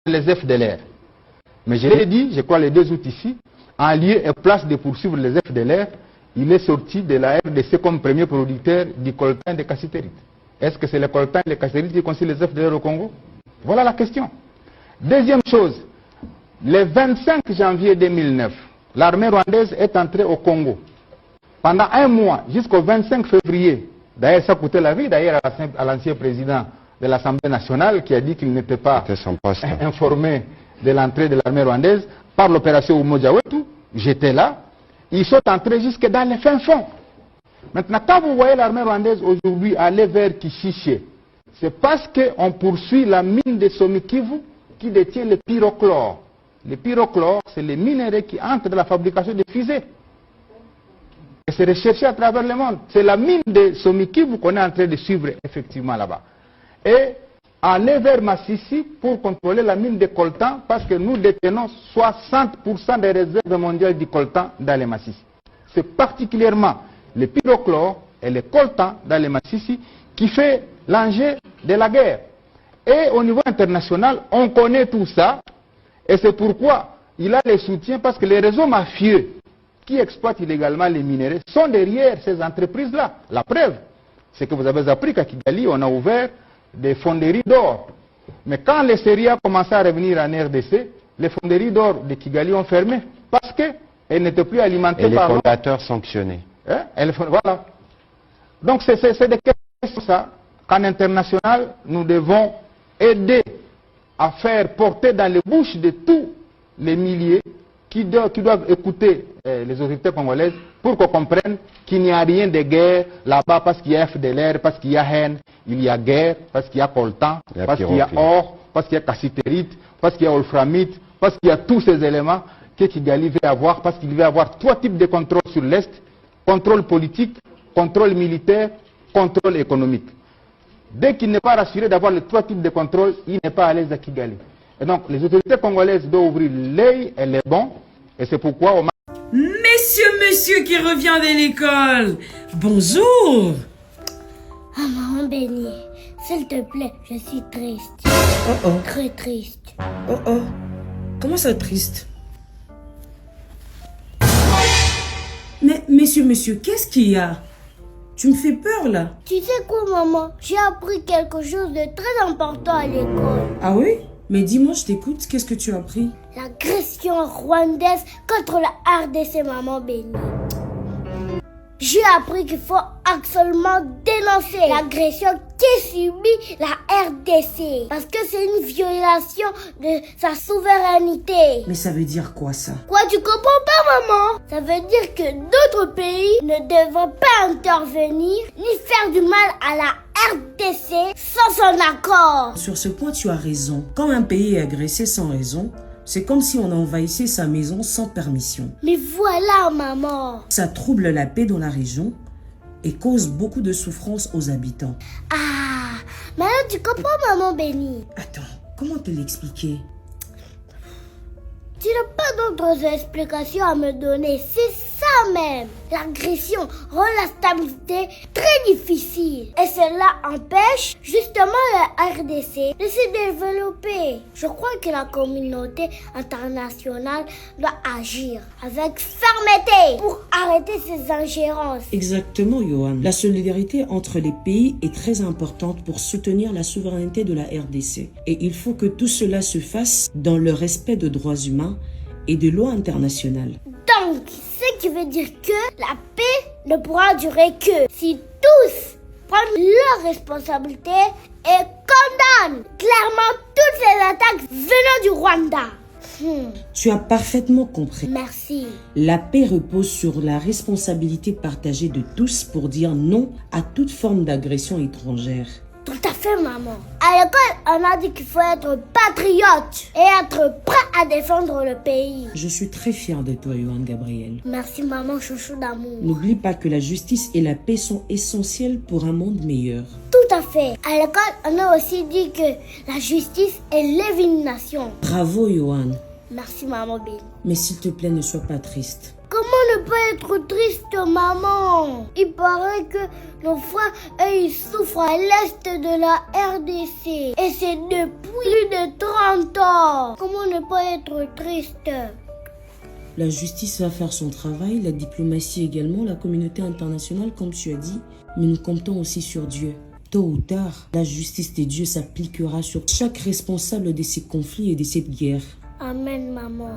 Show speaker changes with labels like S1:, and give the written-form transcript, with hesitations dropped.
S1: les FDLR. Mais je l'ai dit, je crois les deux autres ici, en lieu et place de poursuivre les FDLR, il est sorti de la RDC comme premier producteur du coltan et des cassitérites. Est-ce que c'est le coltan et les cassitérites qui constituent les FDLR au Congo? Voilà la question. Deuxième chose, le 25 janvier 2009, l'armée rwandaise est entrée au Congo. Pendant un mois, jusqu'au 25 février, d'ailleurs ça coûtait la vie d'ailleurs à l'ancien président de l'Assemblée nationale qui a dit qu'il n'était pas informé de l'entrée de l'armée rwandaise par l'opération Umoja Wetu. J'étais là. Ils sont entrés jusque dans les fins fonds. Maintenant, quand vous voyez l'armée rwandaise aujourd'hui aller vers Kishiché, c'est parce qu'on poursuit la mine de Somikivu qui détient le pyrochlore. Le pyrochlore, c'est les minéraux qui entrent dans la fabrication de fusées. Et c'est recherché à travers le monde. C'est la mine de Somikivu qu'on est en train de suivre effectivement là-bas. Et aller vers Massissi pour contrôler la mine de coltan parce que nous détenons 60% des réserves mondiales du coltan dans les Massissi. C'est particulièrement le pyrochlore et le coltan dans les Massissi qui fait l'enjeu de la guerre. Et au niveau international, on connaît tout ça et c'est pourquoi il a les soutiens parce que les réseaux mafieux qui exploitent illégalement les minéraux sont derrière ces entreprises-là. La preuve, c'est que vous avez appris qu'à Kigali, on a ouvert des fonderies d'or. Mais quand les séries ont commencé à revenir en RDC, les fonderies d'or de Kigali ont fermé parce qu'elles n'étaient plus alimentées par...
S2: Et les fondateurs sanctionnés.
S1: Hein? Voilà. Donc c'est des questions ça qu'en international, nous devons aider à faire porter dans les bouches de tous les milliers qui doivent écouter les autorités congolaises pour qu'on comprenne qu'il n'y a rien de guerre là-bas parce qu'il y a FDLR, parce qu'il y a haine, il y a guerre, parce qu'il y a coltan, parce qu'il y a or, parce qu'il y a cassitérite, parce qu'il y a wolframite, parce qu'il y a tous ces éléments que Kigali veut avoir, parce qu'il veut avoir trois types de contrôle sur l'Est, contrôle politique, contrôle militaire, contrôle économique. Dès qu'il n'est pas rassuré d'avoir les trois types de contrôle, il n'est pas à l'aise à Kigali. Et donc les autorités congolaises doivent ouvrir l'œil et les bons, et c'est pourquoi on...
S3: Monsieur qui revient de l'école. Bonjour.
S4: Ah, maman bénie, s'il te plaît, je suis triste.
S3: Oh oh.
S4: Très triste.
S3: Oh oh. Comment ça triste? Mais monsieur, qu'est-ce qu'il y a? Tu me fais peur là.
S4: Tu sais quoi, maman? J'ai appris quelque chose de très important à l'école.
S3: Ah oui? Mais dis-moi, je t'écoute, qu'est-ce que tu as appris?
S4: L'agression rwandaise contre la RDC, maman bénie. J'ai appris qu'il faut absolument dénoncer l'agression qui subit la RDC. Parce que c'est une violation de sa souveraineté.
S3: Mais ça veut dire quoi ça?
S4: Quoi, tu comprends pas, maman? Ça veut dire que d'autres pays ne devraient pas intervenir ni faire du mal à la RDC sans son accord.
S3: Sur ce point, tu as raison. Quand un pays est agressé sans raison, c'est comme si on envahissait sa maison sans permission.
S4: Mais voilà, maman.
S3: Ça trouble la paix dans la région et cause beaucoup de souffrance aux habitants.
S4: Ah, maintenant tu comprends, maman bénie.
S3: Attends, comment te l'expliquer?
S4: Tu n'as pas d'autres explications à me donner, c'est ça même. L'agression rend la stabilité très difficile. Et cela empêche justement la RDC de se développer. Je crois que la communauté internationale doit agir avec fermeté pour arrêter ces ingérences.
S3: Exactement, Johan. La solidarité entre les pays est très importante pour soutenir la souveraineté de la RDC. Et il faut que tout cela se fasse dans le respect des droits humains et des lois internationales.
S4: Donc, ce qui veut dire que la paix ne pourra durer que si tous prennent leurs responsabilités et condamnent clairement toutes ces attaques venant du Rwanda.
S3: Tu as parfaitement compris.
S4: Merci.
S3: La paix repose sur la responsabilité partagée de tous pour dire non à toute forme d'agression étrangère.
S4: Tout à fait, maman. À l'école, on a dit qu'il faut être patriote et être prêt à défendre le pays.
S3: Je suis très fière de toi, Johan Gabriel.
S4: Merci, maman, chouchou d'amour.
S3: N'oublie pas que la justice et la paix sont essentielles pour un monde meilleur.
S4: Tout à fait. À l'école, on a aussi dit que la justice est l'élimination.
S3: Bravo, Johan.
S4: Merci, maman Bill.
S3: Mais s'il te plaît, ne sois pas triste.
S4: Comment ne pas être triste, maman? Il paraît que nos frères, ils souffrent à l'est de la RDC. Et c'est depuis plus de 30 ans. Comment ne pas être triste?
S3: La justice va faire son travail, la diplomatie également, la communauté internationale, comme tu as dit. Mais nous comptons aussi sur Dieu. Tôt ou tard, la justice de Dieu s'appliquera sur chaque responsable de ces conflits et de cette guerre.
S4: Amen, maman.